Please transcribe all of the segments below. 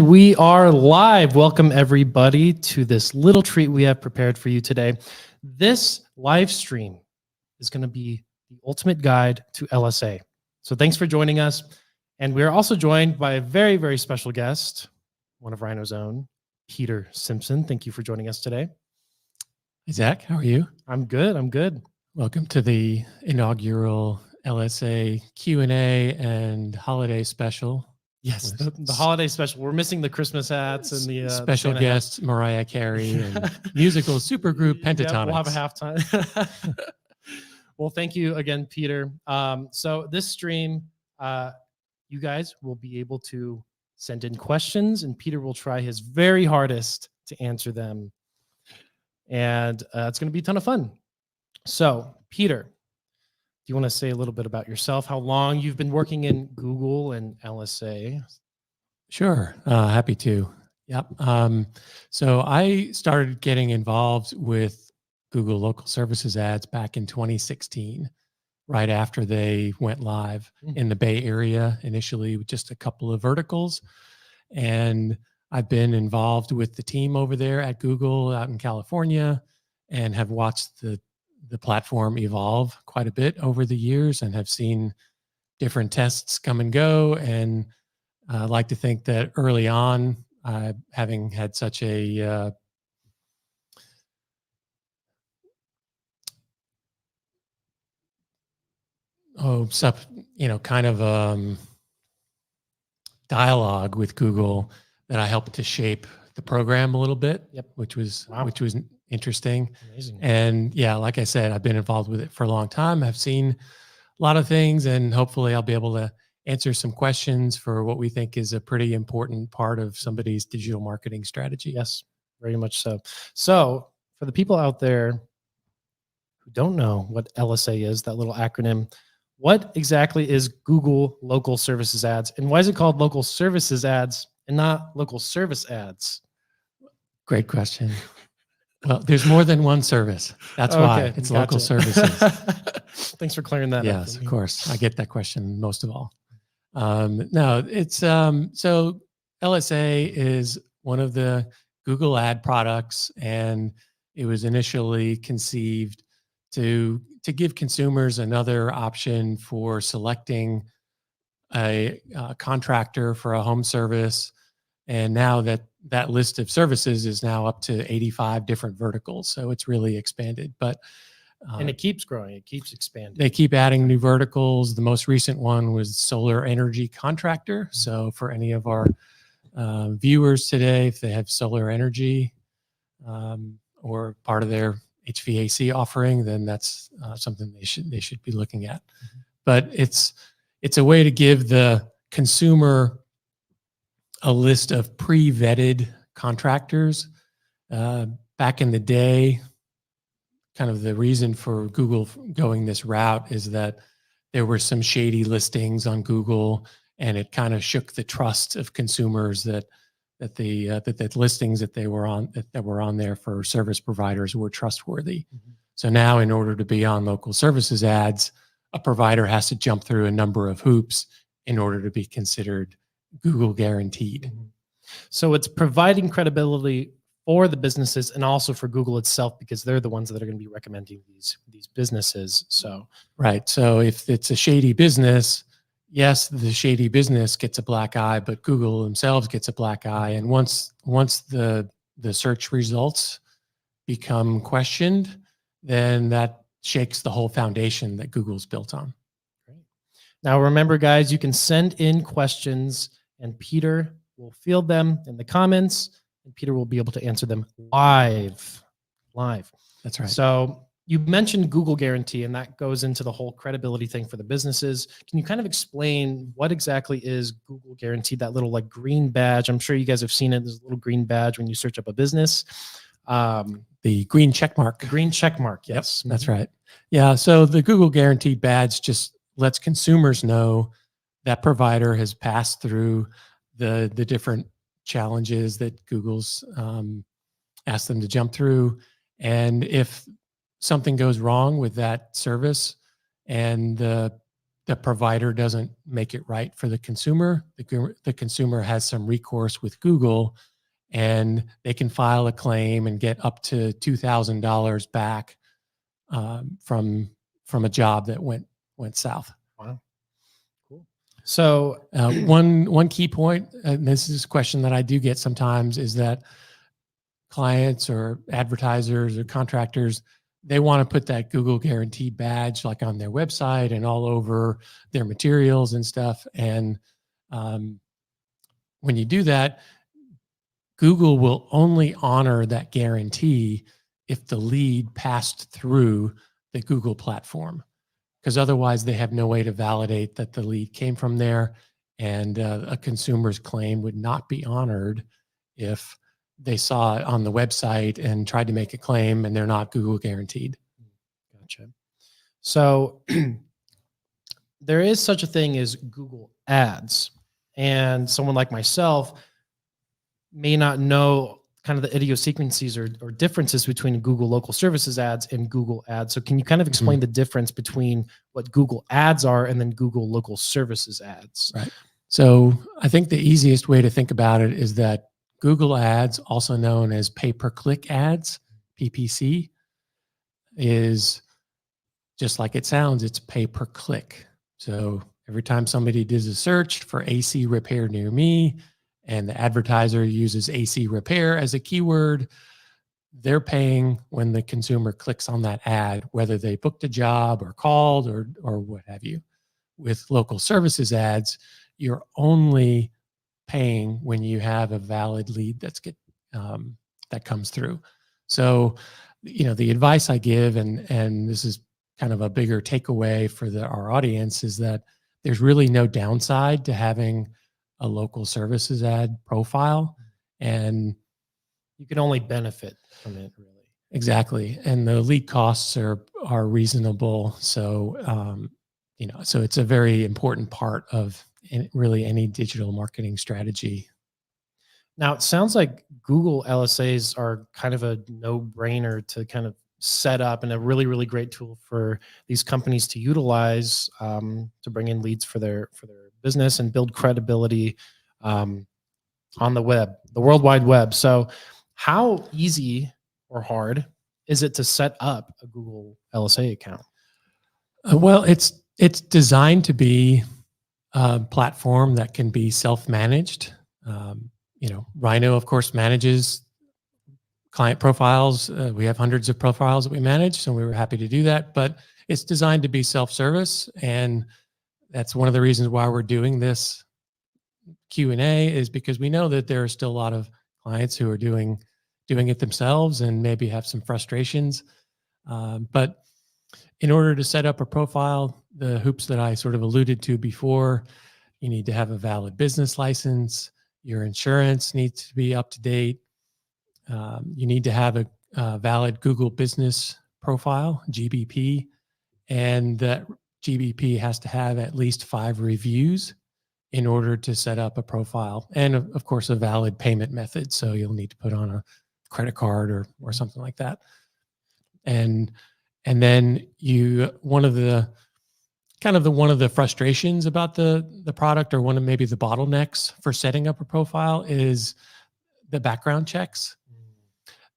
we are live. Welcome everybody to this little treat we have prepared for you today. This live stream is going to be the ultimate guide to LSA. So thanks for joining us. And we're also joined by a very, very special guest, one of RYNO's own, Peter Simpson. Thank you for joining us today. Hey, Zach, how are you? I'm good. I'm good. Welcome to the inaugural LSA Q&A and holiday special. Yes, the holiday special. We're missing the Christmas hats and the special the guest Mariah Carey and musical supergroup Pentatonics. Yeah, we'll have a halftime. Well, thank you again, Peter. So this stream, you guys will be able to send in questions, and Peter will try his very hardest to answer them. And it's going to be a ton of fun. So, Peter, do you want to say a little bit about yourself, how long you've been working in Google and LSA? Sure, happy to. Yep. So I started getting involved with Google Local Services ads back in 2016, right after they went live in the Bay Area, initially with just a couple of verticals. And I've been involved with the team over there at Google out in California and have watched the platform evolve quite a bit over the years and have seen different tests come and go. And I like to think that early on, having had such a kind of dialogue with Google, that I helped to shape the program a little bit. Yep. which was interesting. Amazing. And yeah, like I said, I've been involved with it for a long time. I've seen a lot of things, and hopefully I'll be able to answer some questions for what we think is a pretty important part of somebody's digital marketing strategy. Yes, very much so. So for the people out there who don't know what LSA is, that little acronym, what exactly is Google Local Services Ads, and why is it called Local Services Ads and not Local Service Ads? Great question. Well, there's more than one service. That's why it's gotcha. Local Services. Thanks for clearing that up. Yes, of course. I get that question most of all. No, it's so LSA is one of the Google ad products, and it was initially conceived to give consumers another option for selecting a contractor for a home service. And now that list of services is now up to 85 different verticals. So it's really expanded, but and it keeps growing. It keeps expanding. They keep adding new verticals. The most recent one was solar energy contractor. So for any of our viewers today, if they have solar energy or part of their HVAC offering, then that's something they should be looking at. Mm-hmm. But it's a way to give the consumer a list of pre-vetted contractors. Back in the day, kind of the reason for Google going this route is that there were some shady listings on Google, and it kind of shook the trust of consumers that the listings that were on there for service providers were trustworthy. Mm-hmm. So now, in order to be on Local Services ads, a provider has to jump through a number of hoops in order to be considered Google guaranteed. Mm-hmm. So it's providing credibility for the businesses and also for Google itself, because they're the ones that are going to be recommending these businesses. So right. So if it's a shady business, yes, the shady business gets a black eye, but Google themselves gets a black eye. And once the search results become questioned, then that shakes the whole foundation that Google's built on. Great. Now remember, guys, you can send in questions, and Peter will field them in the comments, and Peter will be able to answer them live. That's right. So you mentioned Google Guarantee, and that goes into the whole credibility thing for the businesses. Can you kind of explain what exactly is Google Guarantee, that little like green badge? I'm sure you guys have seen it. There's a little green badge when you search up a business. The green check mark. The green check mark, yes. Yep, that's right. Yeah, so the Google Guarantee badge just lets consumers know that provider has passed through the different challenges that Google's asked them to jump through. And if something goes wrong with that service and the the provider doesn't make it right for the consumer, the consumer has some recourse with Google, and they can file a claim and get up to $2,000 back from a job that went south. Wow. Cool. So one key point, and this is a question that I do get sometimes, is that clients or advertisers or contractors, they want to put that Google Guarantee badge like on their website and all over their materials and stuff. And when you do that, Google will only honor that guarantee if the lead passed through the Google platform, because otherwise they have no way to validate that the lead came from there, and a consumer's claim would not be honored if they saw it on the website and tried to make a claim and they're not Google guaranteed. Gotcha. So there is such a thing as Google Ads, and someone like myself may not know kind of the idiosyncrasies or differences between Google local services ads and Google Ads. So can you kind of explain the difference between what Google Ads are and then Google local services ads? Right. So I think the easiest way to think about it is that Google Ads, also known as pay-per-click ads, PPC, is just like it sounds, it's pay-per-click. So every time somebody does a search for AC repair near me, and the advertiser uses AC repair as a keyword, they're paying when the consumer clicks on that ad, whether they booked a job or called or what have you. With local services ads, you're only paying when you have a valid lead that comes through. So, the advice I give, and this is kind of a bigger takeaway for our audience, is that there's really no downside to having a local services ad profile, and you can only benefit from it, really. Exactly. And the lead costs are reasonable. So, so it's a very important part of really any digital marketing strategy. Now, it sounds like Google LSAs are kind of a no-brainer to kind of set up, and a really, really great tool for these companies to utilize to bring in leads for their business and build credibility on the web, the World Wide Web. So how easy or hard is it to set up a Google LSA account? Well, it's designed to be a platform that can be self-managed. RYNO, of course, manages client profiles. We have hundreds of profiles that we manage, so we were happy to do that. But it's designed to be self-service, and that's one of the reasons why we're doing this Q&A, is because we know that there are still a lot of clients who are doing it themselves and maybe have some frustrations. But in order to set up a profile, the hoops that I sort of alluded to before, you need to have a valid business license. Your insurance needs to be up to date. You need to have a valid Google Business Profile, GBP, and that GBP has to have at least 5 reviews in order to set up a profile, and of course a valid payment method. So you'll need to put on a credit card or something like that. And then one of the frustrations about the product, or one of maybe the bottlenecks for setting up a profile, is the background checks,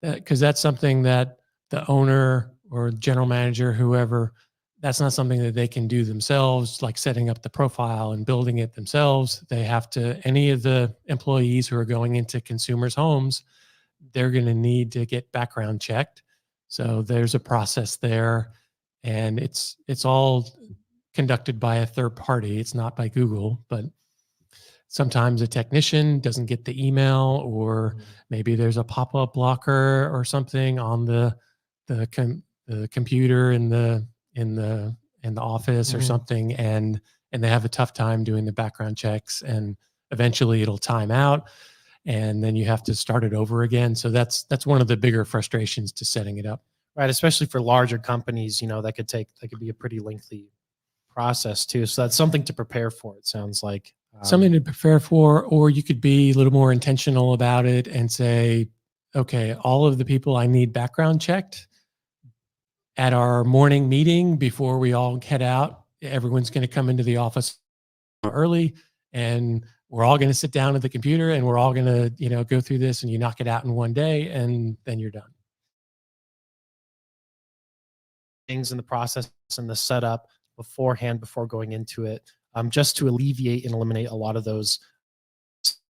because that's something that the owner or general manager, whoever, that's not something that they can do themselves, like setting up the profile and building it themselves. They have to, any of the employees who are going into consumers' homes, they're going to need to get background checked. So there's a process there, and it's all conducted by a third party. It's not by Google, but sometimes a technician doesn't get the email, or maybe there's a pop-up blocker or something on the computer in the office or something, and they have a tough time doing the background checks, and eventually it'll time out, and then you have to start it over again. So that's one of the bigger frustrations to setting it up. Right, especially for larger companies, that could be a pretty lengthy process too. So that's something to prepare for, it sounds like. Something to prepare for, or you could be a little more intentional about it and say, okay, all of the people I need background checked at our morning meeting before we all head out everyone's going to come into the office early, and we're all going to sit down at the computer, and we're all going to, go through this, and you knock it out in one day, and then you're done. Things in the process and the setup beforehand before going into it, just to alleviate and eliminate a lot of those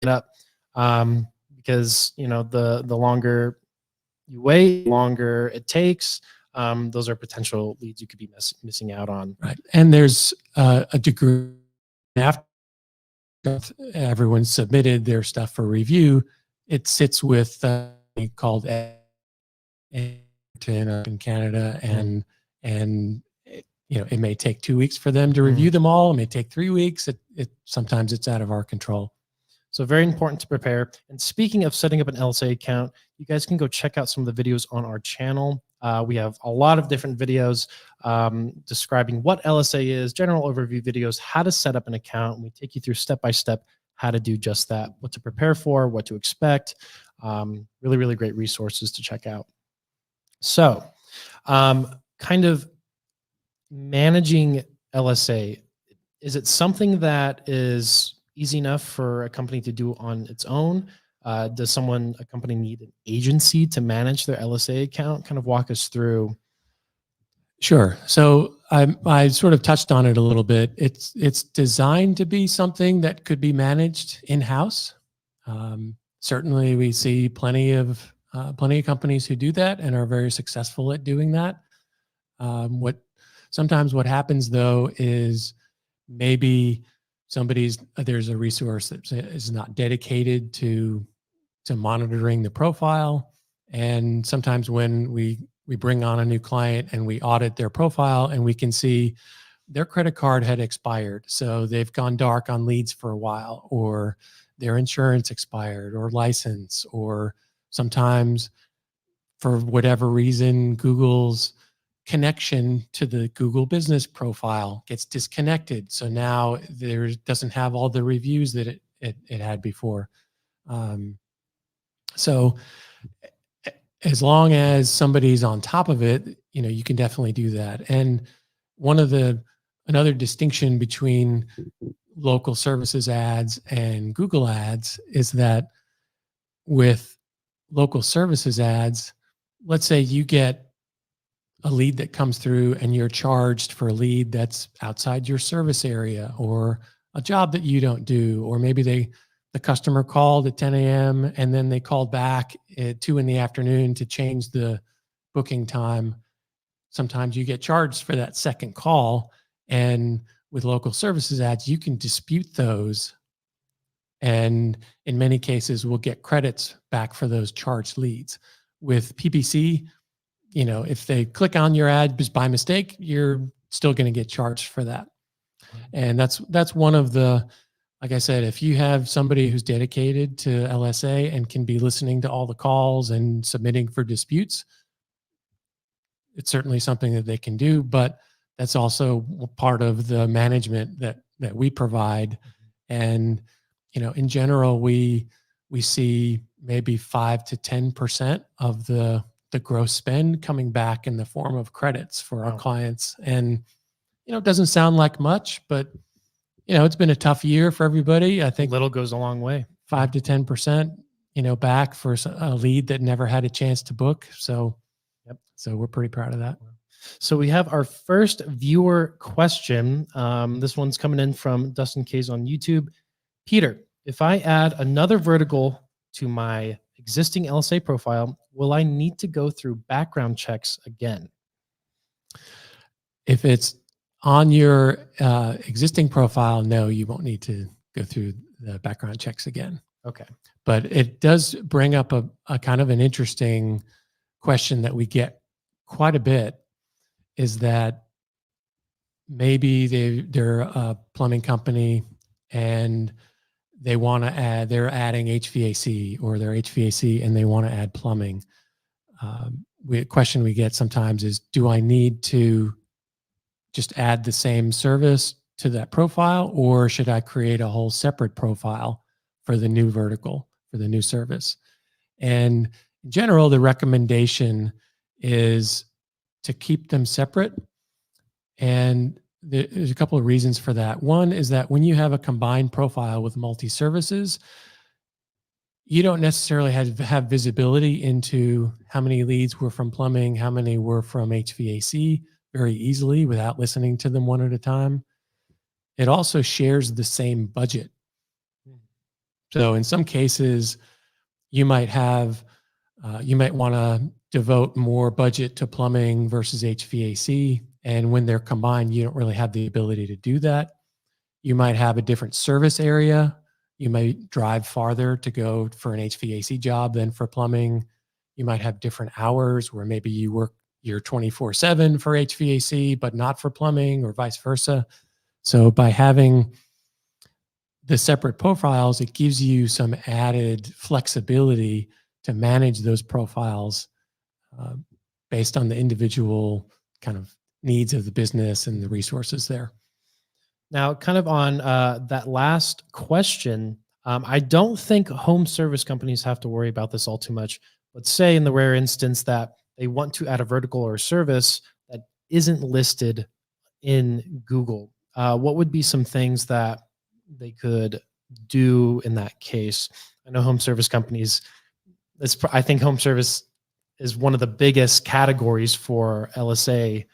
setup, because the longer you wait, the longer it takes. Those are potential leads you could be missing out on. Right, and there's a degree after everyone submitted their stuff for review, it sits with called in Canada, and it may take 2 weeks for them to review them all. It may take 3 weeks. Sometimes it's out of our control. So very important to prepare. And speaking of setting up an LSA account, you guys can go check out some of the videos on our channel. We have a lot of different videos describing what LSA is, general overview videos, how to set up an account. And we take you through step-by-step how to do just that, what to prepare for, what to expect. Really, really great resources to check out. So kind of managing LSA, is it something that is easy enough for a company to do on its own? Does a company need an agency to manage their LSA account? Kind of walk us through. Sure. So I sort of touched on it a little bit. It's designed to be something that could be managed in-house. Certainly, we see plenty of companies who do that and are very successful at doing that. Sometimes what happens though is maybe there's a resource that is not dedicated to monitoring the profile, and sometimes when we bring on a new client and we audit their profile and we can see their credit card had expired, so they've gone dark on leads for a while, or their insurance expired, or license, or sometimes for whatever reason Google's connection to the Google business profile gets disconnected. So now there doesn't have all the reviews that it had before. So as long as somebody's on top of it, you can definitely do that. And another distinction between local services ads and Google ads is that with local services ads, let's say you get a lead that comes through and you're charged for a lead that's outside your service area, or a job that you don't do, or maybe the customer called at 10 a.m. and then they called back at 2 p.m. to change the booking time. Sometimes you get charged for that second call, and with local services ads, you can dispute those, and in many cases we'll get credits back for those charged leads. With PPC, if they click on your ad just by mistake, you're still going to get charged for that. And that's one of the, like I said, if you have somebody who's dedicated to LSA and can be listening to all the calls and submitting for disputes, it's certainly something that they can do, but that's also part of the management that we provide. And, in general, we see maybe 5 to 10% of the gross spend coming back in the form of credits for our clients. And, it doesn't sound like much, but it's been a tough year for everybody. I think Little goes a long way. 5 to 10%, back for a lead that never had a chance to book. So, so we're pretty proud of that. So we have our first viewer question. This one's coming in from Dustin Kays on YouTube. Peter, if I add another vertical to my existing LSA profile, will I need to go through background checks again? If it's on your existing profile, no, you won't need to go through the background checks again. Okay. But it does bring up a kind of an interesting question that we get quite a bit, is that maybe they're a plumbing company and they're adding HVAC, or they're HVAC and they want to add plumbing. A question we get sometimes is, do I need to just add the same service to that profile, or should I create a whole separate profile for the new vertical, for the new service? And in general, the recommendation is to keep them separate. And there's a couple of reasons for that. One is that when you have a combined profile with multi-services, you don't necessarily have visibility into how many leads were from plumbing, how many were from HVAC very easily without listening to them one at a time. It also shares the same budget. So in some cases, you might want to devote more budget to plumbing versus HVAC. And when they're combined, you don't really have the ability to do that. You might have a different service area. You might drive farther to go for an HVAC job than for plumbing. You might have different hours where maybe you're 24/7 for HVAC, but not for plumbing, or vice versa. So by having the separate profiles, it gives you some added flexibility to manage those profiles based on the individual kind of needs of the business and the resources there. Now, kind of on that last question, I don't think home service companies have to worry about this all too much. But say in the rare instance that they want to add a vertical or a service that isn't listed in Google, what would be some things that they could do in that case? I know home service companies, I think home service is one of the biggest categories for LSA,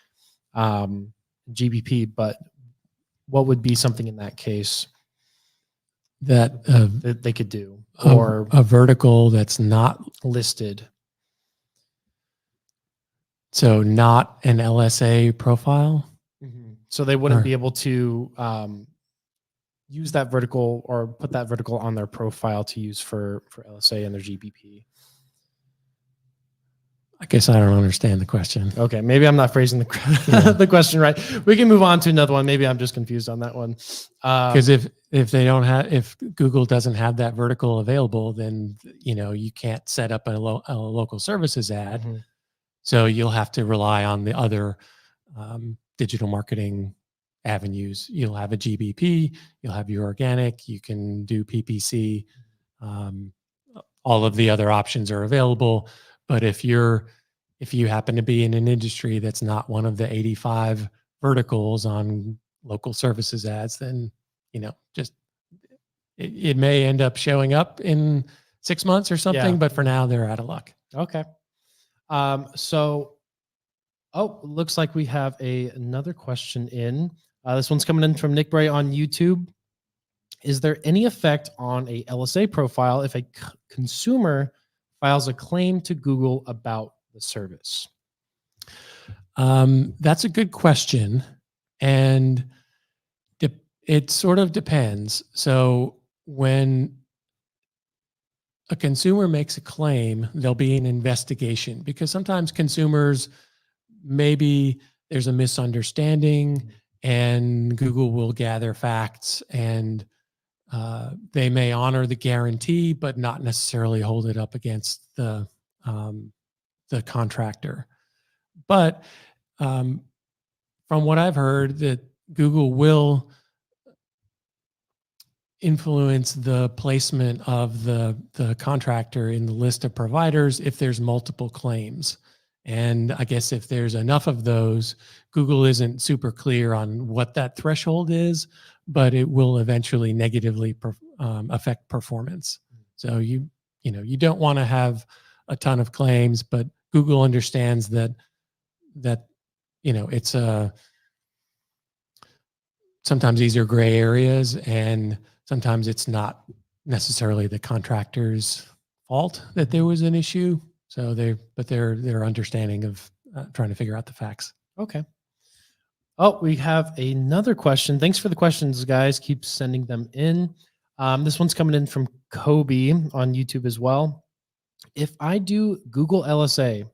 GBP, but what would be something in that case that they could do, or a vertical that's not listed? So not an LSA profile. So they wouldn't be able to use that vertical or put that vertical on their profile to use for LSA and their GBP. I guess I don't understand the question. Okay, maybe I'm not phrasing the question right. We can move on to another one. Maybe I'm just confused on that one. Because if if Google doesn't have that vertical available, then you can't set up a local services ad. Mm-hmm. So you'll have to rely on the other digital marketing avenues. You'll have a GBP, you'll have your organic, you can do PPC. All of the other options are available. But if you happen to be in an industry that's not one of the 85 verticals on local services ads, then just it may end up showing up in 6 months or something. Yeah. But for now, they're out of luck. Okay. Looks like we have another question in. This one's coming in from Nick Bray on YouTube. Is there any effect on a LSA profile if a consumer files a claim to Google about the service? That's a good question. And it sort of depends. So when a consumer makes a claim, there'll be an investigation, because sometimes consumers, maybe there's a misunderstanding and Google will gather facts, and they may honor the guarantee, but not necessarily hold it up against the contractor. But from what I've heard, that Google will influence the placement of the contractor in the list of providers if there's multiple claims. And I guess if there's enough of those, Google isn't super clear on what that threshold is, but it will eventually negatively affect performance. So you don't want to have a ton of claims, but Google understands that it's sometimes these are gray areas, and sometimes it's not necessarily the contractor's fault that there was an issue. So they're understanding of trying to figure out the facts. Okay. Oh, we have another question. Thanks for the questions, guys. Keep sending them in. This one's coming in from Kobe on YouTube as well. If I do Google LSA,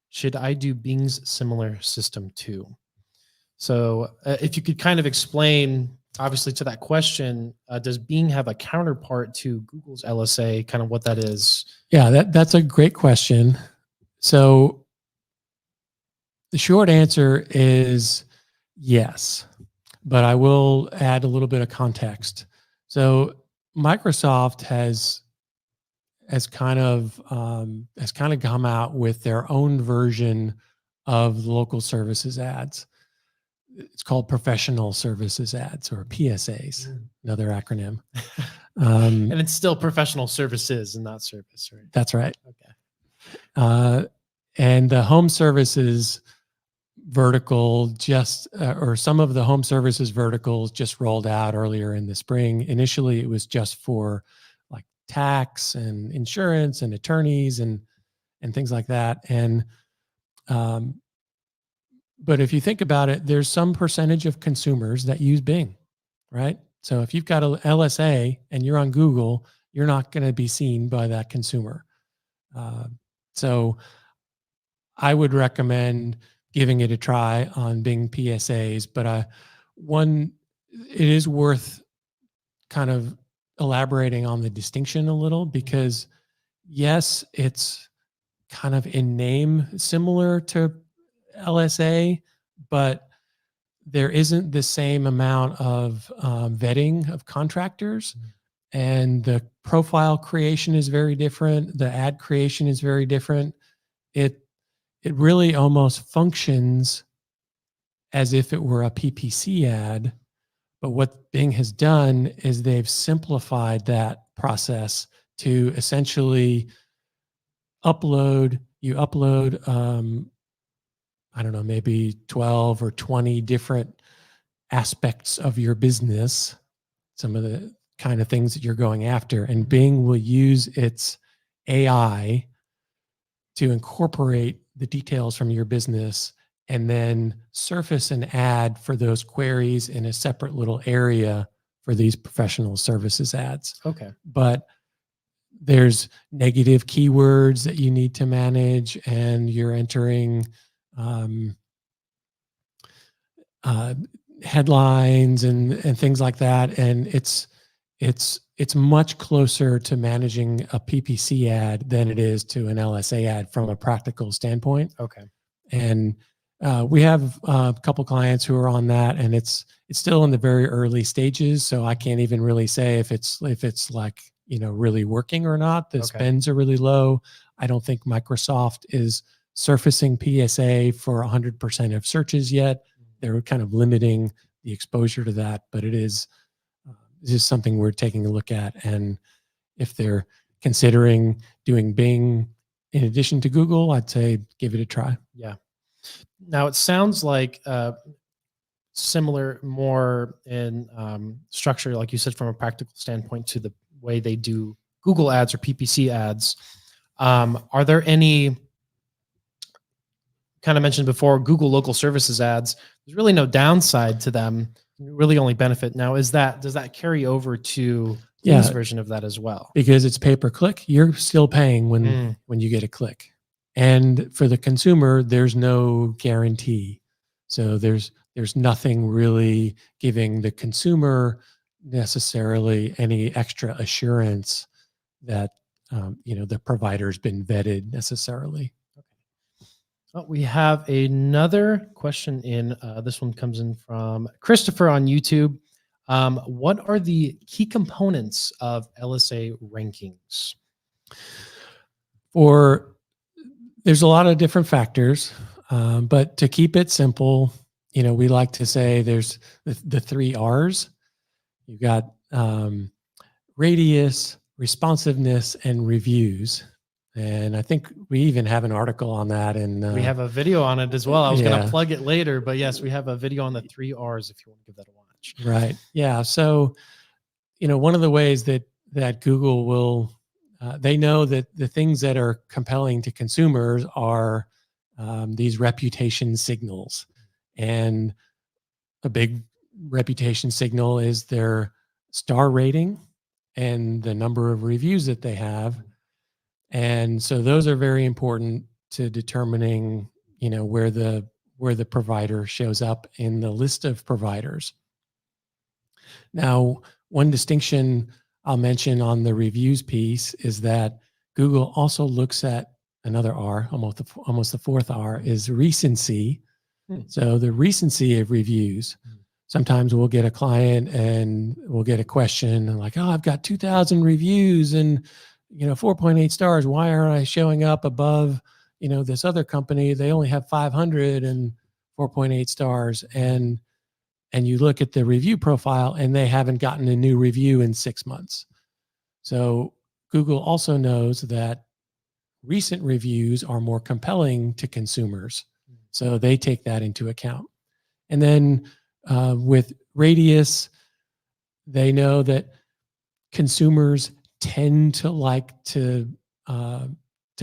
should I do Bing's similar system too? So if you could kind of explain, obviously, to that question, does Bing have a counterpart to Google's LSA, kind of what that is? Yeah, that's a great question. So the short answer is yes, but I will add a little bit of context. So Microsoft has kind of come out with their own version of the local services ads. it's called professional services ads, or PSAs, Mm. another acronym. And it's still professional services and not service, right? That's right. Okay. And the home services vertical or some of the home services verticals just rolled out earlier in the spring. Initially, it was just for like tax and insurance and attorneys and things like that. And but if you think about it, there's some percentage of consumers that use Bing, right? So if you've got a LSA and you're on Google, you're not going to be seen by that consumer. So I would recommend giving it a try on Bing PSAs, but it is worth kind of elaborating on the distinction a little, because yes, it's kind of in name similar to LSA, but there isn't the same amount of vetting of contractors, and the profile creation is very different. The ad creation is very different. It really almost functions as if it were a PPC ad, but what Bing has done is they've simplified that process to essentially you upload, I don't know, maybe 12 or 20 different aspects of your business, some of the kind of things that you're going after. And Bing will use its AI to incorporate the details from your business and then surface an ad for those queries in a separate little area for these professional services ads. Okay. But there's negative keywords that you need to manage, and you're entering headlines and things like that. And it's much closer to managing a PPC ad than it is to an LSA ad from a practical standpoint. Okay. And we have a couple clients who are on that, and it's still in the very early stages. So I can't even really say if it's like, really working or not. The spends are really low. I don't think Microsoft is surfacing PSA for 100% of searches yet. They're kind of limiting the exposure to that, but it is something we're taking a look at. And if they're considering doing Bing in addition to Google, I'd say give it a try. Yeah. Now it sounds like similar, more in structure, like you said, from a practical standpoint, to the way they do Google ads or PPC ads. Are there any, kind of mentioned before, Google local services ads? There's really no downside to them. Really only benefit. Now, does that carry over to Bing's version of that as well? Because it's pay per click, you're still paying when you get a click. And for the consumer, there's no guarantee. So there's nothing really giving the consumer necessarily any extra assurance that the provider's been vetted necessarily. Oh, we have another question in. This one comes in from Christopher on YouTube. What are the key components of LSA rankings? There's a lot of different factors, but to keep it simple, we like to say there's the 3 R's. You've got radius, responsiveness, and reviews. And I think we even have an article on that. And we have a video on it as well. I was going to plug it later, but yes, we have a video on the 3 R's if you want to give that a watch. Right. Yeah. So, one of the ways that Google will, they know that the things that are compelling to consumers are these reputation signals. And a big reputation signal is their star rating and the number of reviews that they have. And so those are very important to determining, where the provider shows up in the list of providers. Now, one distinction I'll mention on the reviews piece is that Google also looks at another R, almost the 4th R, is recency. So the recency of reviews. Sometimes we'll get a client and we'll get a question like, oh, I've got 2,000 reviews and 4.8 stars. Why aren't I showing up above, this other company? They only have 500 and 4.8 stars, and you look at the review profile and they haven't gotten a new review in 6 months. So Google also knows that recent reviews are more compelling to consumers. So they take that into account. And then with Radius, they know that consumers tend to like to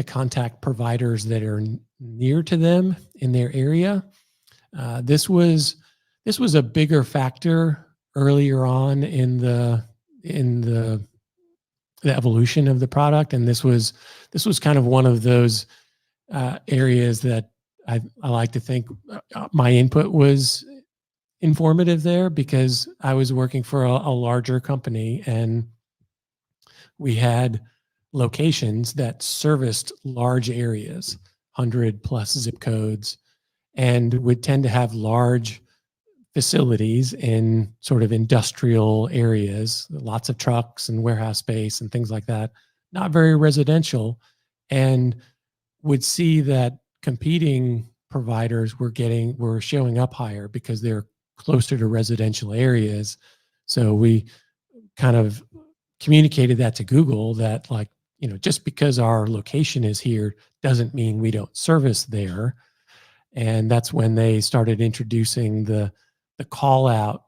contact providers that are near to them in their area. This was a bigger factor earlier on in the evolution of the product, and this was kind of one of those areas that I like to think my input was informative there, because I was working for a larger company, and we had locations that serviced large areas, 100+ zip codes, and would tend to have large facilities in sort of industrial areas, lots of trucks and warehouse space and things like that, not very residential, and would see that competing providers were showing up higher because they're closer to residential areas. So we kind of communicated that to Google, that, like, just because our location is here doesn't mean we don't service there. And that's when they started introducing the call out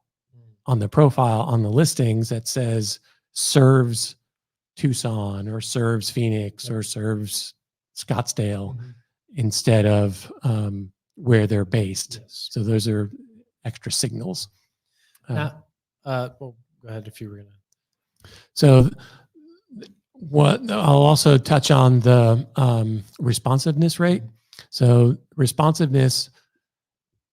on the profile on the listings that says serves Tucson or serves Phoenix or serves Scottsdale instead of where they're based. Yes. So those are extra signals. Well, go ahead if you were gonna. So what I'll also touch on the responsiveness rate. So responsiveness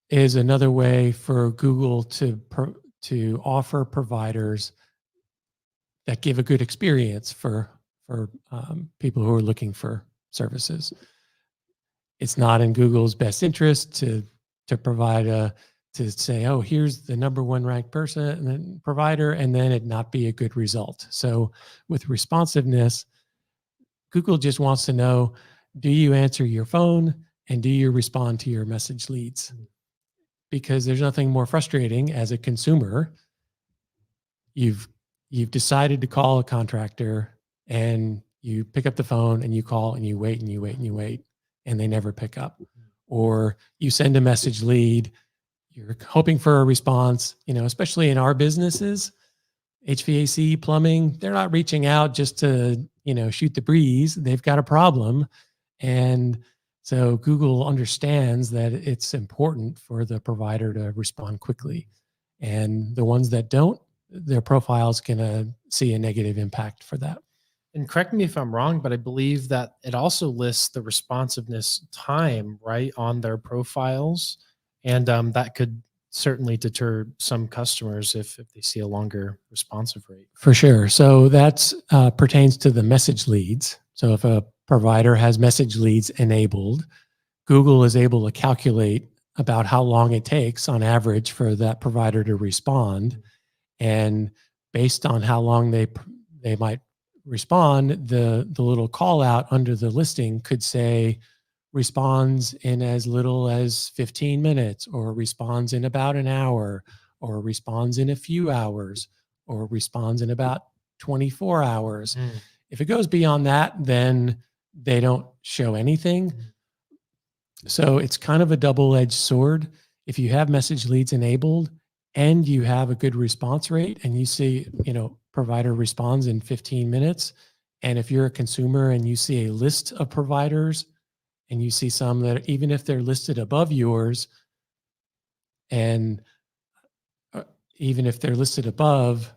is another way for Google to offer providers that give a good experience for people who are looking for services. It's not in Google's best interest to provide to say, oh, here's the #1 ranked person and then provider, and then it not be a good result. So with responsiveness, Google just wants to know, do you answer your phone and do you respond to your message leads? Because there's nothing more frustrating as a consumer. You've decided to call a contractor, and you pick up the phone and you call and you wait and you wait and you wait, and they never pick up. Or you send a message lead, you're hoping for a response, especially in our businesses, HVAC, plumbing, they're not reaching out just to, shoot the breeze. They've got a problem. And so Google understands that it's important for the provider to respond quickly. And the ones that don't, their profile is going to see a negative impact for that. And correct me if I'm wrong, but I believe that it also lists the responsiveness time, right, on their profiles. And that could certainly deter some customers if they see a longer responsive rate. For sure. So that pertains to the message leads. So if a provider has message leads enabled, Google is able to calculate about how long it takes on average for that provider to respond. And based on how long they might respond, the little call out under the listing could say responds in as little as 15 minutes, or responds in about an hour, or responds in a few hours, or responds in about 24 hours. If it goes beyond that, then they don't show anything. So it's kind of a double-edged sword. If you have message leads enabled and you have a good response rate, and you see, provider responds in 15 minutes, and if you're a consumer and you see a list of providers and you see some that, even if they're listed above yours, and even if they're listed above,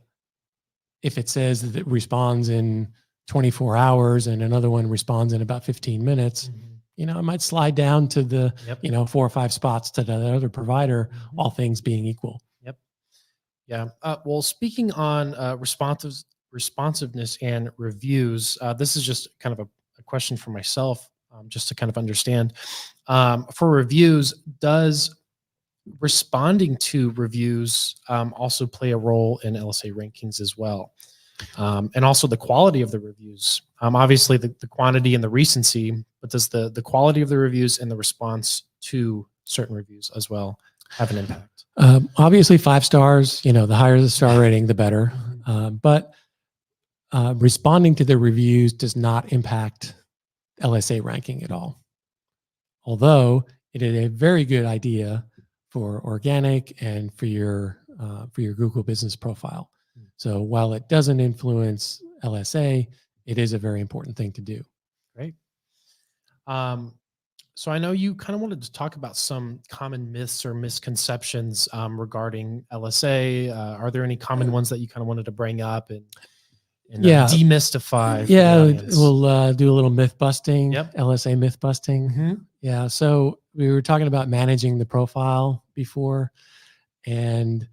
if it says that it responds in 24 hours and another one responds in about 15 minutes, it might slide down to the, 4 or 5 spots to the other provider, all things being equal. Yep. Yeah. Well, speaking on responsiveness and reviews, this is just kind of a question for myself, just to kind of understand. For reviews, does responding to reviews also play a role in LSA rankings as well? And also the quality of the reviews. Obviously the quantity and the recency, but does the quality of the reviews and the response to certain reviews as well have an impact? Obviously 5 stars, the higher the star rating, the better. But responding to the reviews does not impact LSA ranking at all. Although it is a very good idea for organic and for your Google business profile. So while it doesn't influence LSA, it is a very important thing to do. Great. So I know you kind of wanted to talk about some common myths or misconceptions regarding LSA. Are there any common ones that you kind of wanted to bring up and demystify? We'll do a little myth busting. Yep. LSA myth busting. Mm-hmm. Yeah. So we were talking about managing the profile before, and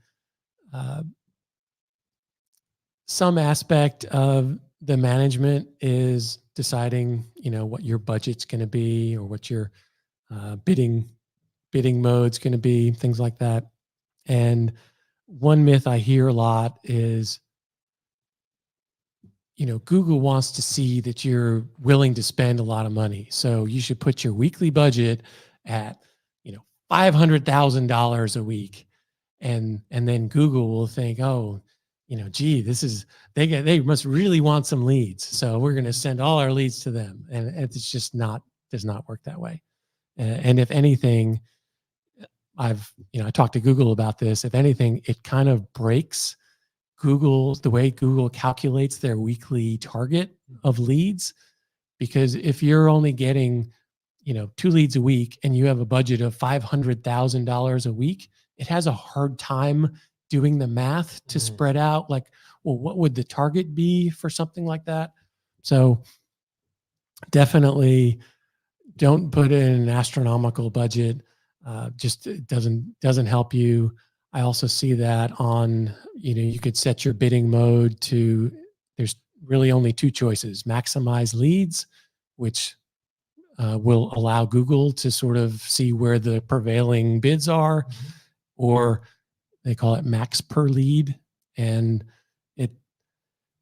some aspect of the management is deciding, what your budget's going to be or what your bidding mode's going to be, things like that. And one myth I hear a lot is, Google wants to see that you're willing to spend a lot of money. So you should put your weekly budget at, $500,000 a week. And then Google will think, oh, gee, they must really want some leads. So we're going to send all our leads to them. And it's just does not work that way. And if anything, I talked to Google about this. If anything, it kind of breaks the way Google calculates their weekly target of leads, because if you're only getting, 2 leads a week and you have a budget of $500,000 a week, it has a hard time doing the math to spread out like, well, what would the target be for something like that? So definitely don't put in an astronomical budget. Just it doesn't help you. I also see that on, you could set your bidding mode to, there's really only 2 choices: maximize leads, which will allow Google to sort of see where the prevailing bids are, or they call it max per lead. And it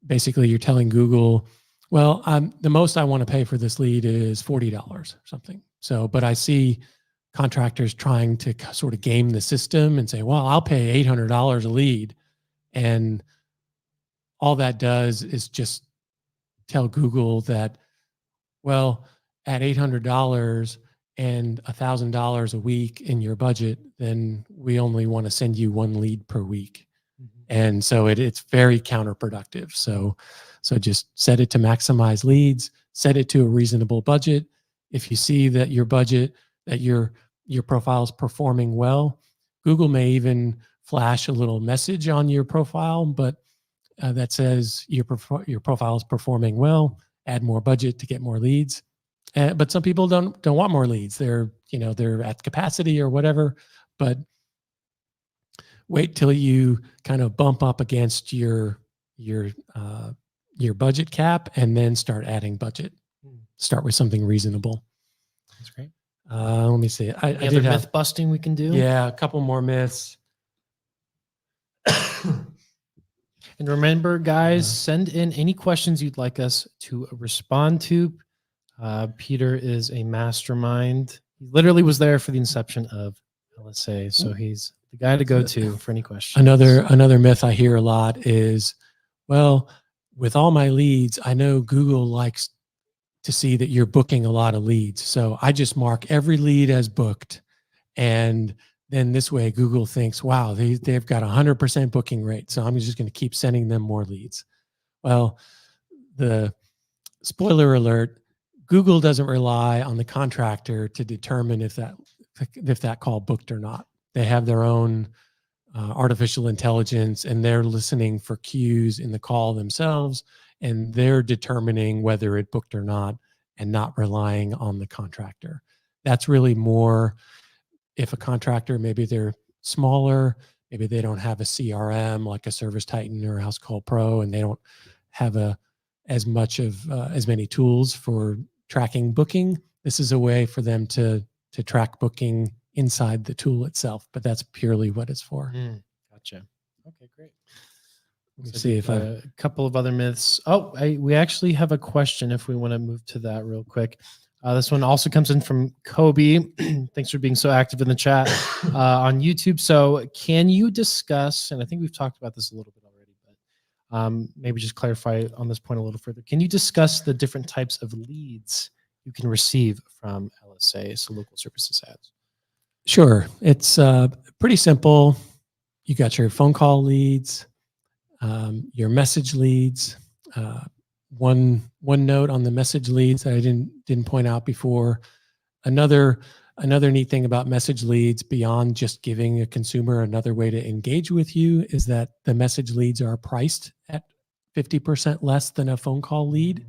basically, you're telling Google, well, the most I want to pay for this lead is $40 or something. So, but I see contractors trying to sort of game the system and say, well, I'll pay $800 a lead. And all that does is just tell Google that, well, at $800 and $1,000 a week in your budget, then we only want to send you 1 lead per week. And so it's very counterproductive. So just set it to maximize leads, set it to a reasonable budget. If you see that your budget, that your profile is performing well, Google may even flash a little message on your profile, but that says your profile is performing well, add more budget to get more leads. But some people don't want more leads. They're at capacity or whatever, but wait till you kind of bump up against your budget cap and then start adding budget. Start with something reasonable. That's great. Let me see. I did myth busting we can do. Yeah, a couple more myths. And remember, guys, send in any questions you'd like us to respond to. Peter is a mastermind. He literally was there for the inception of LSA, so he's the guy to go to for any questions. Another myth I hear a lot is, well, with all my leads, I know Google likes to see that you're booking a lot of leads. So I just mark every lead as booked. And then this way Google thinks, wow, they've got 100% booking rate. So I'm just going to keep sending them more leads. Well, the spoiler alert, Google doesn't rely on the contractor to determine if that call booked or not. They have their own artificial intelligence, and they're listening for cues in the call themselves, and they're determining whether it booked or not, and not relying on the contractor. That's really more if a contractor, maybe they're smaller, maybe they don't have a CRM like a Service Titan or House Call Pro, and they don't have as many tools for tracking booking. This is a way for them to track booking inside the tool itself, but that's purely what it's for. Gotcha. Okay, great. Let me see if a couple of other myths. Oh, we actually have a question if we want to move to that real quick. This one also comes in from Kobe. Thanks for being so active in the chat on YouTube. So can you discuss, and I think we've talked about this a little bit already, but maybe just clarify on this point a little further. Can you discuss the different types of leads you can receive from LSA, so local services ads? Sure. It's pretty simple. You got your phone call leads, your message leads. One note on the message leads that I didn't point out before. Another neat thing about message leads, beyond just giving a consumer another way to engage with you, is that the message leads are priced at 50% less than a phone call lead.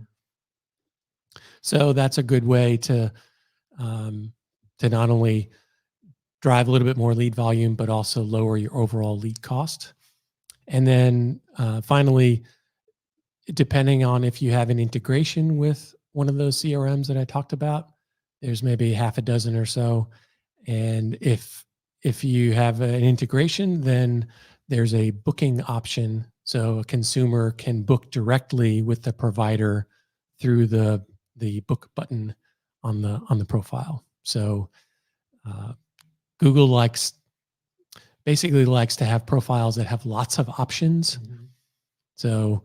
So that's a good way to not only drive a little bit more lead volume, but also lower your overall lead cost. And then finally, depending on if you have an integration with one of those CRMs that I talked about, there's maybe half a dozen or so. And if you have an integration, then there's a booking option. So a consumer can book directly with the provider through the book button on the profile. So Google basically likes to have profiles that have lots of options. Mm-hmm. So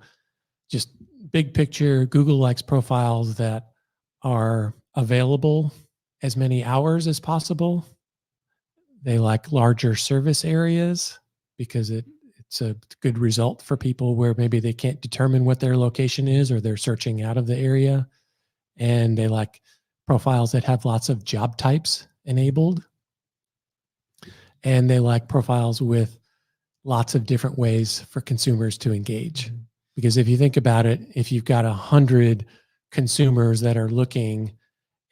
just big picture, Google likes profiles that are available as many hours as possible. They like larger service areas because it's a good result for people where maybe they can't determine what their location is, or they're searching out of the area. And they like profiles that have lots of job types enabled. And they like profiles with lots of different ways for consumers to engage. Mm-hmm. Because if you think about it, if you've got 100 consumers that are looking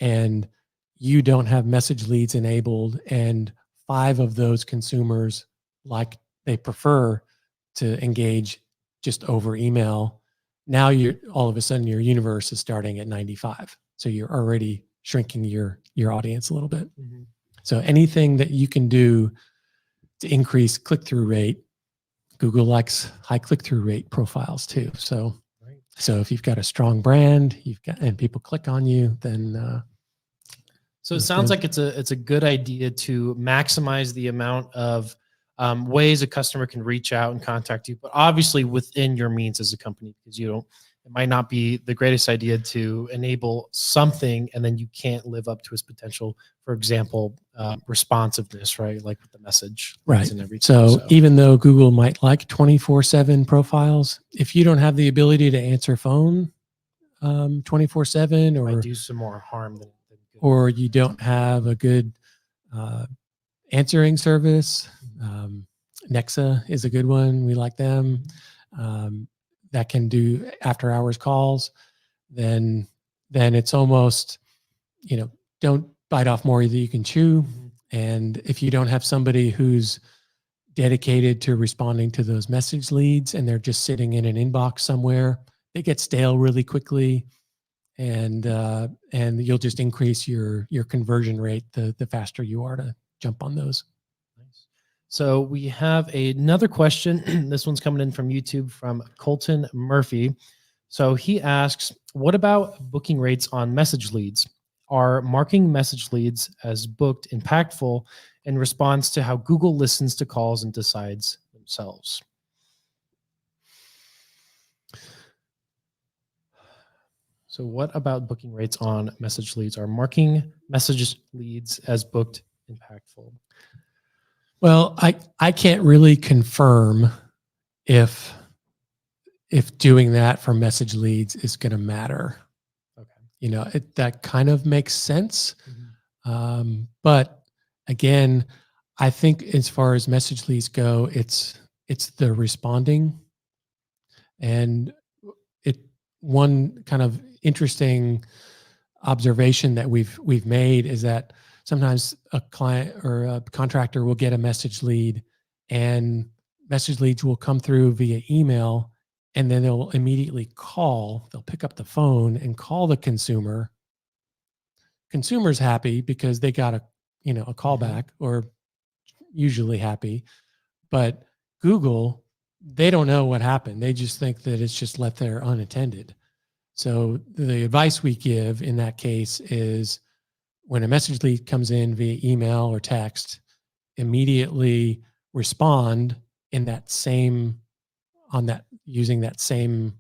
and you don't have message leads enabled, and 5 of those consumers they prefer to engage just over email, now all of a sudden your universe is starting at 95. So you're already shrinking your audience a little bit. Mm-hmm. So anything that you can do to increase click-through rate, Google likes high click-through rate profiles too. So, right. So if you've got a strong brand, and people click on you, then so it sounds like it's a good idea to maximize the amount of ways a customer can reach out and contact you, but obviously within your means as a company, because it might not be the greatest idea to enable something and then you can't live up to its potential. For example, responsiveness, right? Like with the message, right? And everything. So even though Google might like 24/7 profiles, if you don't have the ability to answer phone 24/7, or might do some more harm than good. Or you don't have a good answering service, Nexa is a good one. We like them. That can do after hours calls. Then it's almost, don't bite off more than you can chew. Mm-hmm. And if you don't have somebody who's dedicated to responding to those message leads and they're just sitting in an inbox somewhere, they get stale really quickly. And you'll just increase your conversion rate the faster you are to jump on those. Nice. So we have another question. This one's coming in from YouTube from Colton Murphy. So he asks, what about booking rates on message leads? Are marking message leads as booked impactful in response to how Google listens to calls and decides themselves? So what about booking rates on message leads? Are marking message leads as booked impactful? Well, I can't really confirm if doing that for message leads is going to matter. Okay. That kind of makes sense. Mm-hmm. But again, I think as far as message leads go, it's the responding. And one kind of interesting observation that we've made is that sometimes a client or a contractor will get a message lead, and message leads will come through via email, and then they'll immediately they'll pick up the phone and call the consumer. Consumer's happy because they got a callback, or usually happy, but Google, they don't know what happened. They just think that it's just left there unattended. So the advice we give in that case is when a message lead comes in via email or text, immediately respond in that same, using that same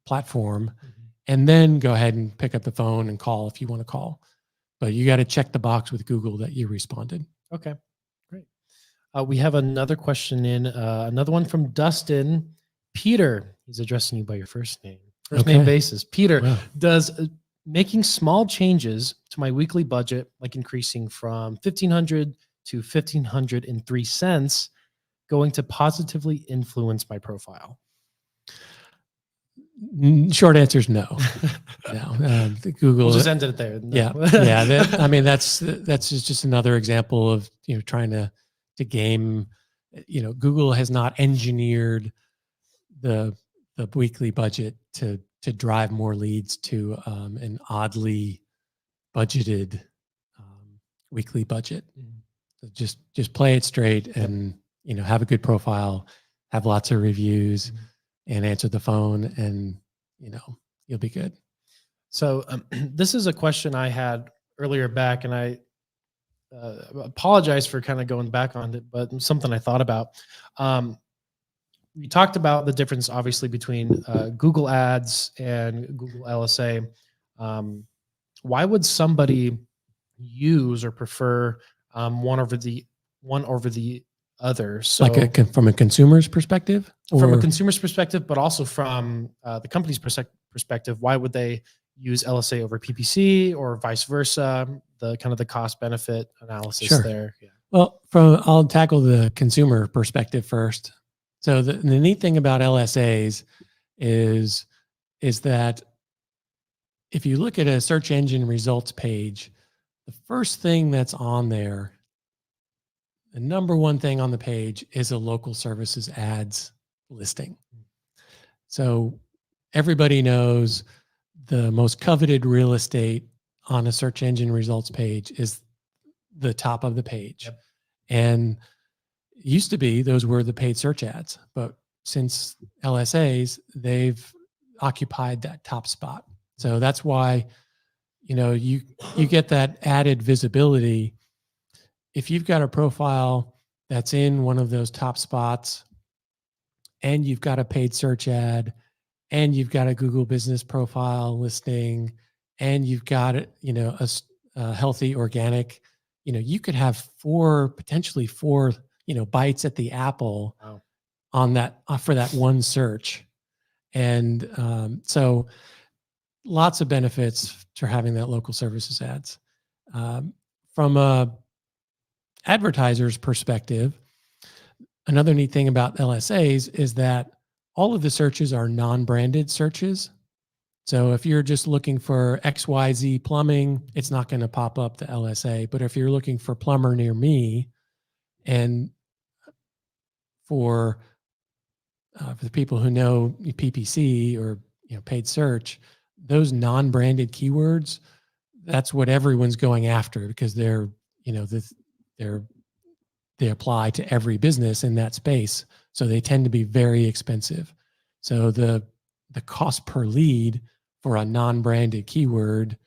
platform, and then go ahead and pick up the phone and call if you want to call. But you got to check the box with Google that you responded. Okay, great. We have another question in, another one from Dustin. Peter, he's addressing you by your first name Okay. basis. Peter, Wow. does making small changes to my weekly budget, like increasing from 1,500 to 1,503 cents, going to positively influence my profile? Short answer is no. No. Google. We'll just end it there. No. Yeah. I mean, that's just another example of trying to game. Google has not engineered the weekly budget to drive more leads to an oddly budgeted weekly budget. So just play it straight and have a good profile, have lots of reviews, and answer the phone, and you'll be good. So this is a question I had earlier back, and I apologize for kind of going back on it, but something I thought about. We talked about the difference, obviously, between Google Ads and Google LSA. Why would somebody use or prefer one over the other? So, like from a consumer's perspective, from a consumer's perspective, but also from the company's perspective, why would they use LSA over PPC or vice versa? The kind of the cost benefit analysis there. Yeah. Well, I'll tackle the consumer perspective first. So the neat thing about LSAs is that if you look at a search engine results page, the first thing that's on there, the number one thing on the page, is a local services ads listing. So everybody knows the most coveted real estate on a search engine results page is the top of the page. Yep. And it used to be those were the paid search ads, but since LSAs, they've occupied that top spot. So that's why, you get that added visibility. If you've got a profile that's in one of those top spots, and you've got a paid search ad, and you've got a Google business profile listing, and you've got a healthy organic, you could have potentially four bites at the apple. Wow. On that for that one search. And so lots of benefits to having that local services ads. From a advertiser's perspective, another neat thing about LSAs is that all of the searches are non-branded searches. So if you're just looking for XYZ plumbing, it's not going to pop up the LSA. But if you're looking for plumber near me, and for the people who know PPC or paid search, those non-branded keywords, that's what everyone's going after, because they apply to every business in that space. So they tend to be very expensive. So the cost per lead for a non-branded keyword,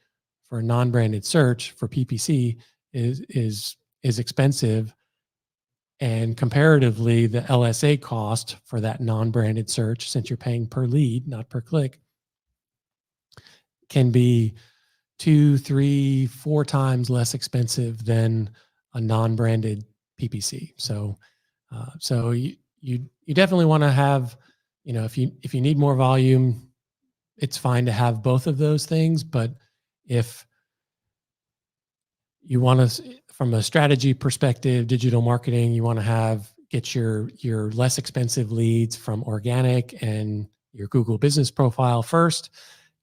for a non-branded search for PPC is expensive. And comparatively, the LSA cost for that non-branded search, since you're paying per lead, not per click, can be 2, 3, 4 times less expensive than a non-branded PPC. So, you definitely want to have, if you need more volume, it's fine to have both of those things. But if you want to, from a strategy perspective, digital marketing, you want to get your less expensive leads from organic and your Google business profile first.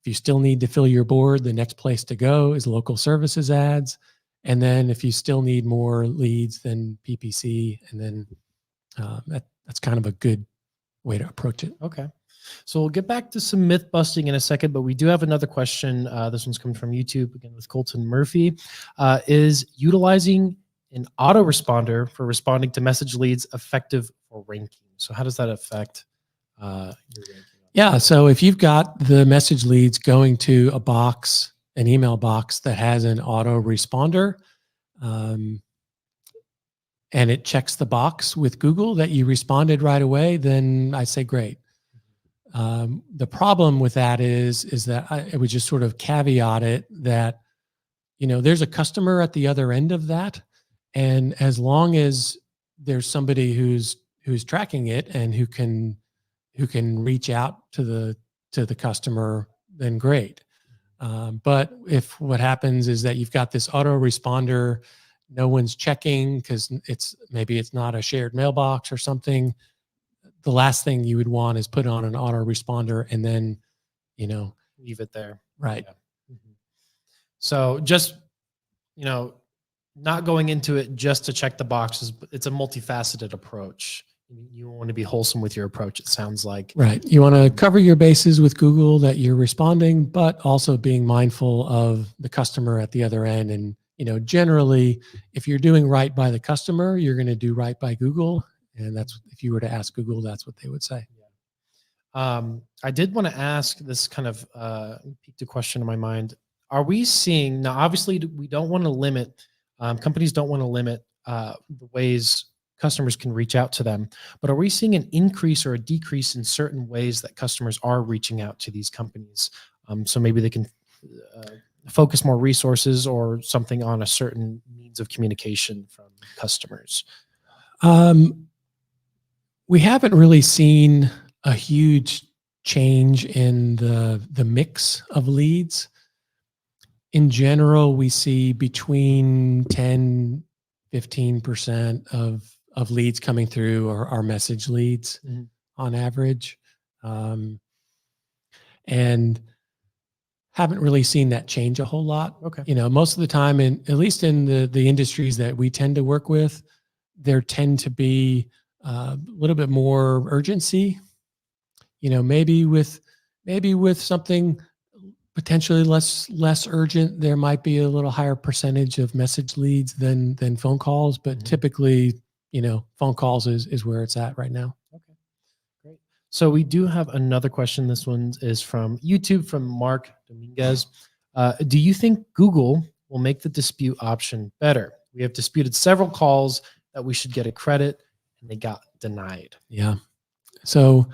If you still need to fill your board, the next place to go is local services ads. And then if you still need more leads, then PPC. And then that's kind of a good way to approach it. Okay. So we'll get back to some myth busting in a second, but we do have another question. This one's coming from YouTube, again with Colton Murphy. Is utilizing an autoresponder for responding to message leads effective for ranking? So how does that affect your ranking? Yeah. So if you've got the message leads going to a box, an email box that has an auto responder, um, and it checks the box with Google that you responded right away, then I say great. The problem with that is that I would just sort of caveat it that, there's a customer at the other end of that. And as long as there's somebody who's tracking it and who can reach out to the customer, then great. But if what happens is that you've got this autoresponder, no one's checking because maybe it's not a shared mailbox or something. The last thing you would want is put on an autoresponder and then, Leave it there. right. Yeah. So just, not going into it just to check the boxes, but it's a multifaceted approach. You want to be wholesome with your approach, it sounds like. Right. You want to cover your bases with Google that you're responding, but also being mindful of the customer at the other end. And, generally, if you're doing right by the customer, you're going to do right by Google. And that's, if you were to ask Google, that's what they would say. I did want to ask this kind of piqued a question in my mind. Are we seeing, now obviously we don't want to limit, companies don't want to limit the ways customers can reach out to them, but are we seeing an increase or a decrease in certain ways that customers are reaching out to these companies? So maybe they can focus more resources or something on a certain means of communication from customers. We haven't really seen a huge change in the mix of leads. In general, we see between 10, 15% of leads coming through are message leads on average. And haven't really seen that change a whole lot. Okay. Most of the time, at least in the industries that we tend to work with, there tend to be a little bit more urgency. Maybe with something potentially less urgent, there might be a little higher percentage of message leads than phone calls, but typically, phone calls is where it's at right now. Okay, great. So we do have another question. This one is from YouTube from Mark Dominguez. Do you think Google will make the dispute option better? We have disputed several calls that we should get a credit and they got denied. Yeah. So,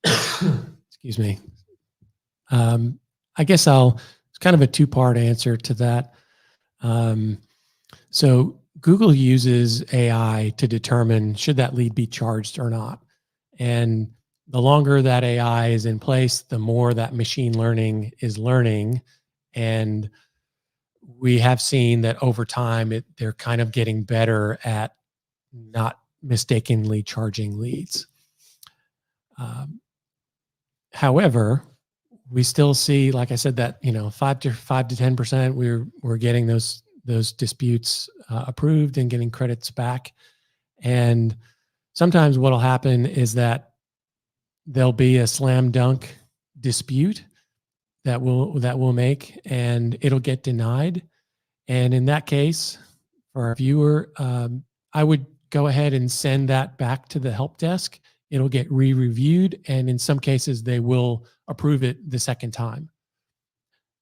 excuse me. I guess it's kind of a two-part answer to that. So Google uses AI to determine should that lead be charged or not. And the longer that AI is in place, the more that machine learning is learning. And we have seen that over time, they're kind of getting better at not mistakenly charging leads. However, we still see, like I said, that 5 to 10%, we're getting those disputes approved and getting credits back. And sometimes what'll happen is that there'll be a slam dunk dispute that we'll make, and it'll get denied. And in that case, for our viewer, I would go ahead and send that back to the help desk. It'll get re-reviewed, and in some cases, they will approve it the second time.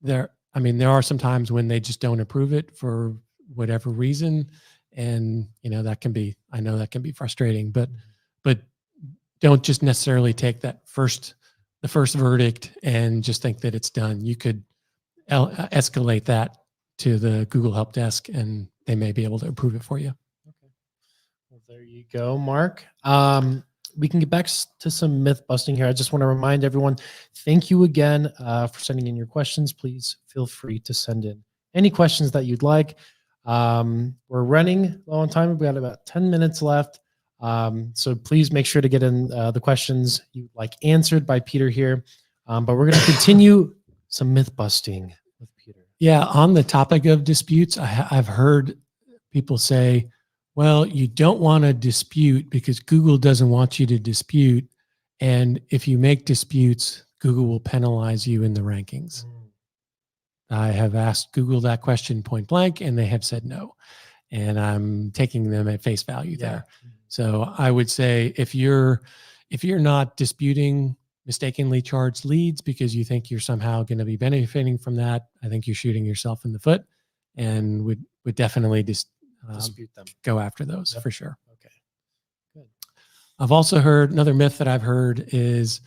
There are some times when they just don't approve it for whatever reason, and that can be frustrating. But don't just necessarily take the first verdict and just think that it's done. You could escalate that to the Google help desk, and they may be able to approve it for you. Okay. Well, there you go, Mark. We can get back to some myth busting here. I just want to remind everyone, thank you again for sending in your questions. Please feel free to send in any questions that you'd like. We're running low on time. We got about 10 minutes left. So please make sure to get in the questions you'd like answered by Peter here. But we're going to continue some myth busting with Peter. Yeah, on the topic of disputes, I've heard people say, well, you don't want to dispute because Google doesn't want you to dispute. And if you make disputes, Google will penalize you in the rankings. I have asked Google that question point blank, and they have said no. And I'm taking them at face value there. So I would say if you're if you're not disputing mistakenly charged leads because you think you're somehow going to be benefiting from that, I think you're shooting yourself in the foot, and would definitely Dispute them. go after those Yep. for sure. Okay. Good. I've also heard another myth that I've heard is,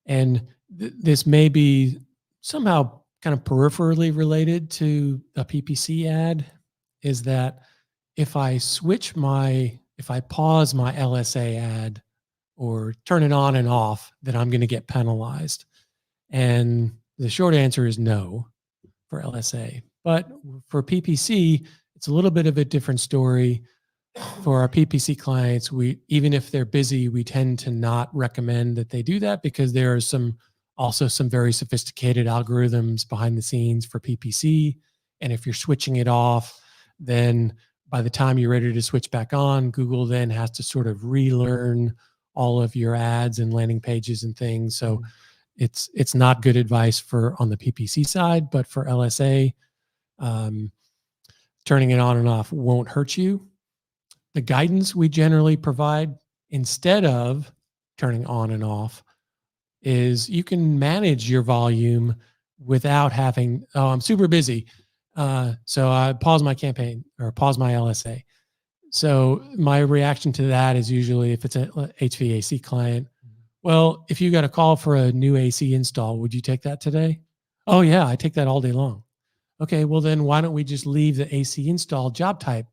and this may be somehow kind of peripherally related to a PPC ad, is that if I pause my LSA ad or turn it on and off, that I'm going to get penalized. And the short answer is no for LSA. But for PPC, it's a little bit of a different story. For our PPC clients, even if they're busy, we tend to not recommend that they do that, because there are also some very sophisticated algorithms behind the scenes for PPC. And if you're switching it off, then by the time you're ready to switch back on, Google then has to sort of relearn all of your ads and landing pages and things. So it's not good advice on the PPC side, but for LSA, turning it on and off won't hurt you. The guidance we generally provide instead of turning on and off is you can manage your volume without having, oh, I'm super busy, so I pause my campaign or pause my LSA. So my reaction to that is usually, if it's an HVAC client, well, if you got a call for a new AC install, would you take that today? Oh yeah, I take that all day long. Okay, well then why don't we just leave the AC install job type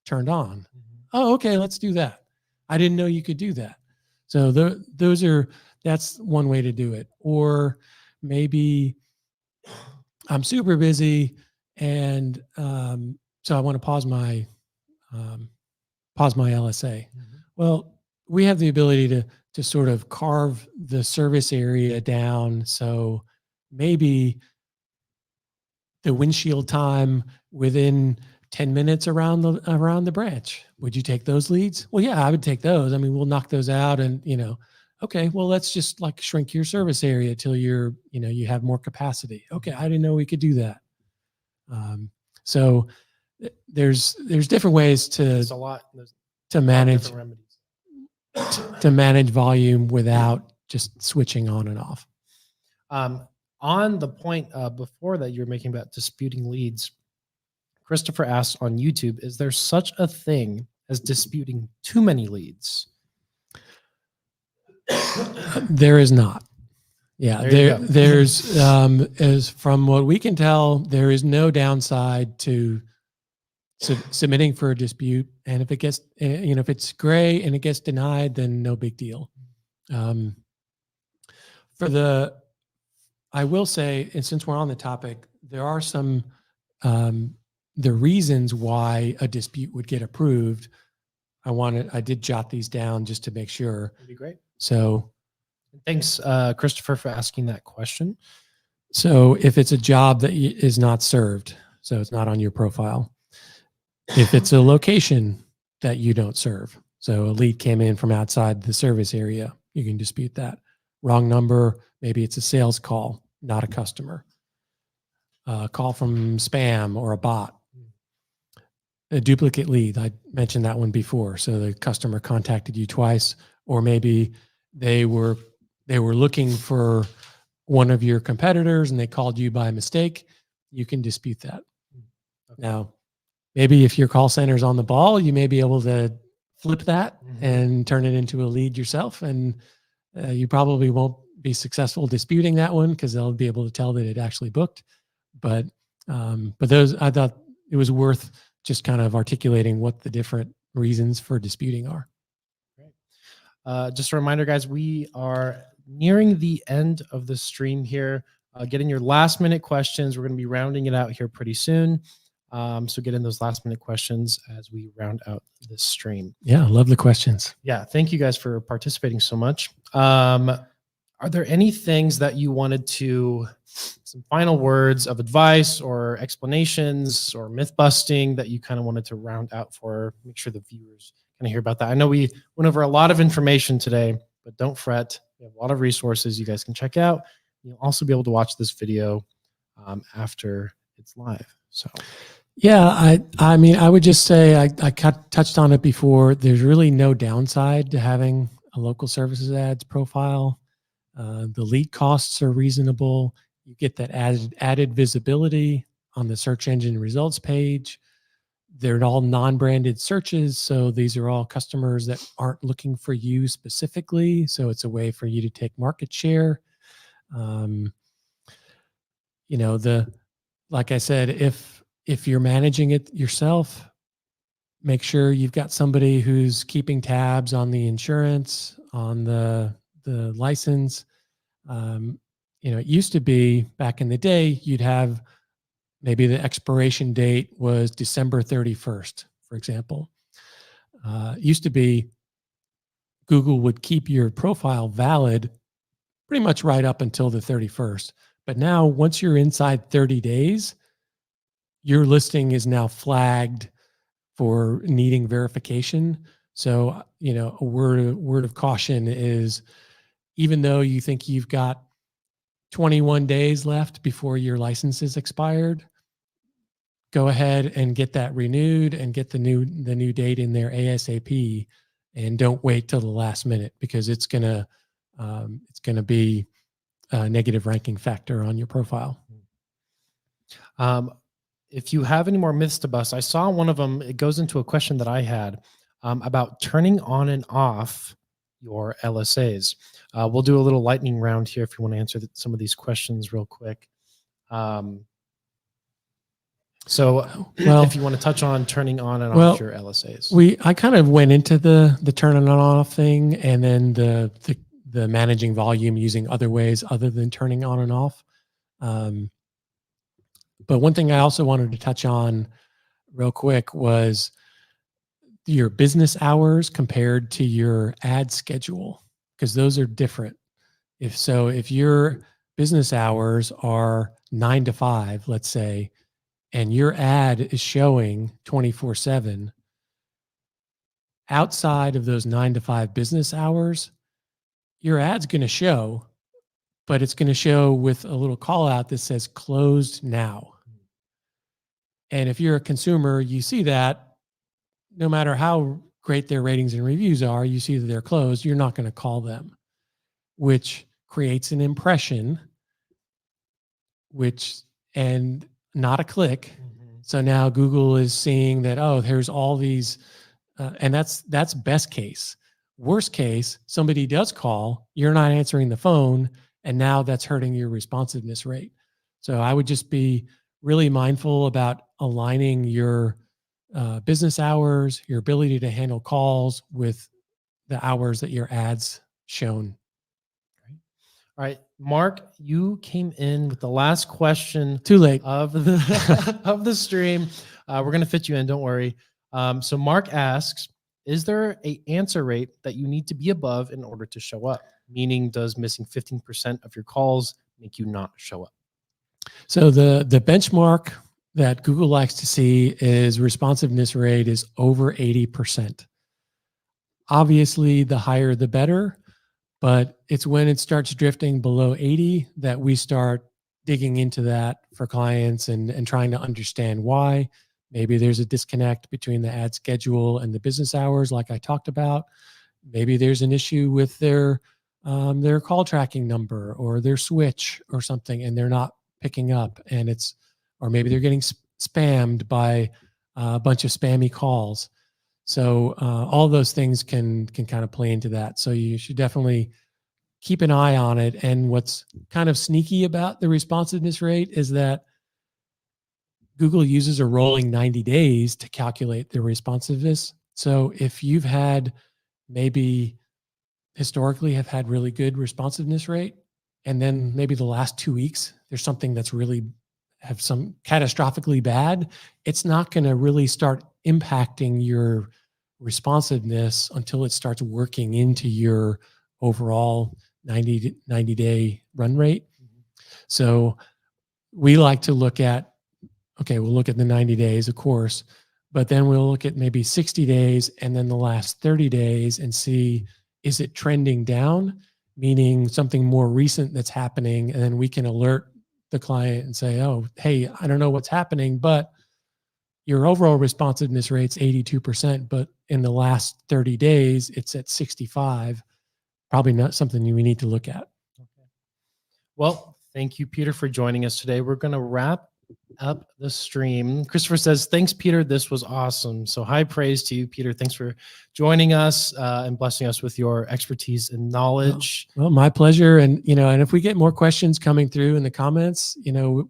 turned on? Oh, okay, let's do that. I didn't know you could do that. So that's one way to do it. Or maybe I'm super busy, and so I want to pause my LSA. Well, we have the ability to sort of carve the service area down. So maybe the windshield time within 10 minutes around the branch. Would you take those leads? Well, yeah, I would take those. I mean, we'll knock those out, and okay, well, let's just like shrink your service area till you have more capacity. Okay, I didn't know we could do that. So there's different ways There's a lot. to manage volume without just switching on and off. On the point before that you're making about disputing leads, Christopher asks on YouTube, is there such a thing as disputing too many leads? There is not. Yeah, there's as from what we can tell, there is no downside to submitting for a dispute. And if it gets, if it's gray and it gets denied, then no big deal. I will say, and since we're on the topic, there are some the reasons why a dispute would get approved. I did jot these down just to make sure. That'd be great. So thanks, Christopher, for asking that question. So if it's a job that is not served, so it's not on your profile. If it's a location that you don't serve, so a lead came in from outside the service area, you can dispute that. Wrong number, maybe it's a sales call, not a customer. A call from spam or a bot. A duplicate lead, I mentioned that one before. So the customer contacted you twice, or maybe they were looking for one of your competitors and they called you by mistake. You can dispute that. Okay. Now, maybe if your call center is on the ball, you may be able to flip that and turn it into a lead yourself. And you probably won't be successful disputing that one because they'll be able to tell that it actually booked. But those, I thought it was worth just kind of articulating what the different reasons for disputing are. Great. Just a reminder, guys, we are nearing the end of the stream here. Getting your last minute questions. We're going to be rounding it out here pretty soon. So get in those last minute questions as we round out this stream. Yeah, I love the questions. Yeah, thank you guys for participating so much. Are there any things that you wanted to, some final words of advice or explanations or myth busting that you kind of wanted to round out for, make sure the viewers kind of hear about that? I know we went over a lot of information today, but don't fret. We have a lot of resources you guys can check out. You'll also be able to watch this video after it's live. So, yeah, I mean, I would just say I touched on it before. There's really no downside to having a local services ads profile. The lead costs are reasonable. You get that added visibility on the search engine results page. They're all non-branded searches. So these are all customers that aren't looking for you specifically. So it's a way for you to take market share. You know, like I said, if you're managing it yourself, make sure you've got somebody who's keeping tabs on the insurance, on the license. You know, it used to be back in the day, you'd have maybe the expiration date was December 31st, for example. It used to be Google would keep your profile valid pretty much right up until the 31st. But now, once you're inside 30 days, your listing is now flagged for needing verification. So, you know, a word of caution is, even though you think you've got 21 days left before your license is expired, go ahead and get that renewed and get the new date in there ASAP, and don't wait till the last minute, because it's gonna be a negative ranking factor on your profile. If you have any more myths to bust, I saw one of them. It goes into a question that I had about turning on and off your LSAs. We'll do a little lightning round here if you want to answer some of these questions real quick. If you want to touch on turning on and off your LSAs. I kind of went into the turn on and off thing, and then the managing volume using other ways other than turning on and off. But one thing I also wanted to touch on real quick was your business hours compared to your ad schedule, because those are different. If your business hours are 9 to 5, let's say, and your ad is showing 24/7, outside of those 9 to 5 business hours, your ad's going to show, but it's going to show with a little call out that says closed now. And if you're a consumer, you see that no matter how great their ratings and reviews are, you see that they're closed, you're not going to call them, which creates an impression, and not a click. So now Google is seeing that, oh, there's all these, and that's best case. Worst case, somebody does call, you're not answering the phone, and now that's hurting your responsiveness rate. So I would just be really mindful about aligning your business hours, your ability to handle calls, with the hours that your ads shown. All right, Mark, you came in with the last question. Too late. Of the of the stream. We're gonna fit you in, don't worry. So Mark asks, is there an answer rate that you need to be above in order to show up? Meaning, does missing 15% of your calls make you not show up? So the benchmark that Google likes to see is responsiveness rate is over 80%. Obviously, the higher the better, but it's when it starts drifting below 80 that we start digging into that for clients and trying to understand why. Maybe there's a disconnect between the ad schedule and the business hours, like I talked about. Maybe there's an issue with their call tracking number or their switch or something, and they're not picking up, or maybe they're getting spammed by a bunch of spammy calls. So all those things can kind of play into that. So you should definitely keep an eye on it. And what's kind of sneaky about the responsiveness rate is that Google uses a rolling 90 days to calculate the responsiveness. So if you've had maybe historically have had really good responsiveness rate, and then maybe the last 2 weeks, there's something that's really have some catastrophically bad, it's not going to really start impacting your responsiveness until it starts working into your overall 90-day run rate. So we like to look at, okay, we'll look at the 90 days, of course, but then we'll look at maybe 60 days and then the last 30 days and see, is it trending down, meaning something more recent that's happening, and then we can alert the client and say, oh, hey, I don't know what's happening, but your overall responsiveness rate's 82%, but in the last 30 days, it's at 65. probably not something we need to look at. Okay. Well, thank you, Peter, for joining us today. We're going to wrap up the stream. Christopher says, thanks, Peter. This was awesome. So high praise to you, Peter. Thanks for joining us and blessing us with your expertise and knowledge. Well, my pleasure. And, and if we get more questions coming through in the comments,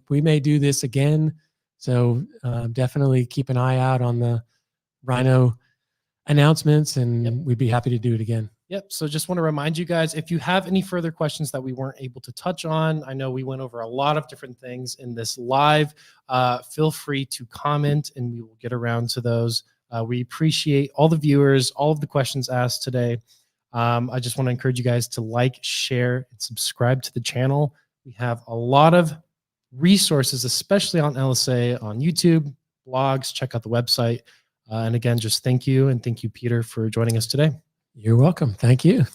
we may do this again. So definitely keep an eye out on the RYNO announcements, and we'd be happy to do it again. Yep. So just want to remind you guys, if you have any further questions that we weren't able to touch on, I know we went over a lot of different things in this live, feel free to comment and we will get around to those. We appreciate all the viewers, all of the questions asked today. I just want to encourage you guys to like, share, and subscribe to the channel. We have a lot of resources, especially on LSA, on YouTube, blogs. Check out the website. And again, just thank you. And thank you, Peter, for joining us today. You're welcome. Thank you.